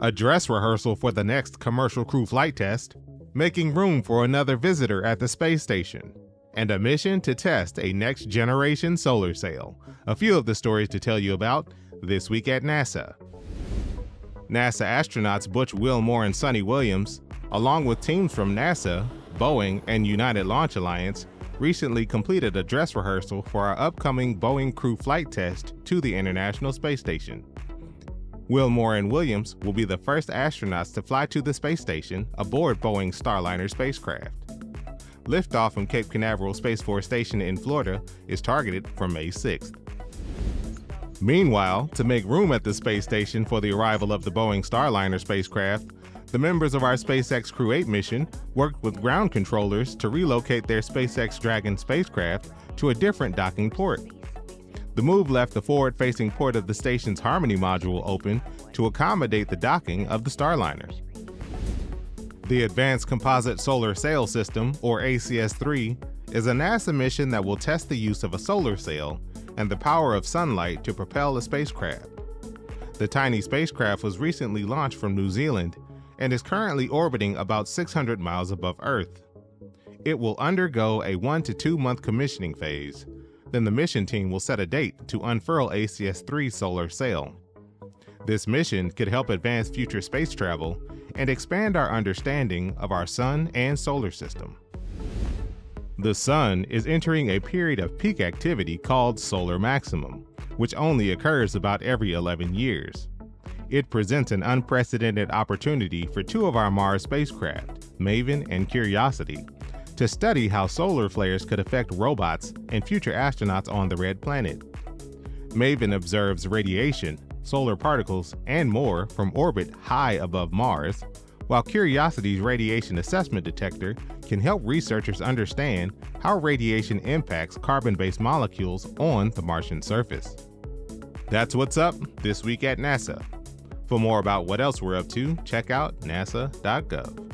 a dress rehearsal for the next commercial crew flight test, making room for another visitor at the space station, and a mission to test a next-generation solar sail. A few of the stories to tell you about this week at NASA. NASA astronauts Butch Wilmore and Sonny Williams, along with teams from NASA, Boeing, and United Launch Alliance, recently completed a dress rehearsal for our upcoming Boeing crew flight test to the International Space Station. Wilmore and Williams will be the first astronauts to fly to the space station aboard Boeing's Starliner spacecraft. Liftoff from Cape Canaveral Space Force Station in Florida is targeted for May 6th. Meanwhile, to make room at the space station for the arrival of the Boeing Starliner spacecraft, the members of our SpaceX Crew 8 mission worked with ground controllers to relocate their SpaceX Dragon spacecraft to a different docking port. The move left the forward-facing port of the station's Harmony module open to accommodate the docking of the Starliner. The Advanced Composite Solar Sail System, or ACS-3, is a NASA mission that will test the use of a solar sail and the power of sunlight to propel a spacecraft. The tiny spacecraft was recently launched from New Zealand and is currently orbiting about 600 miles above Earth. It will undergo a 1 to 2 month commissioning phase. Then the mission team will set a date to unfurl ACS-3 solar sail. This mission could help advance future space travel and expand our understanding of our sun and solar system. The sun is entering a period of peak activity called solar maximum, which only occurs about every 11 years. It presents an unprecedented opportunity for two of our Mars spacecraft, Maven and Curiosity, to study how solar flares could affect robots and future astronauts on the Red Planet. Maven observes radiation, solar particles, and more from orbit high above Mars, while Curiosity's radiation assessment detector can help researchers understand how radiation impacts carbon-based molecules on the Martian surface. That's what's up this week at NASA. For more about what else we're up to, check out nasa.gov.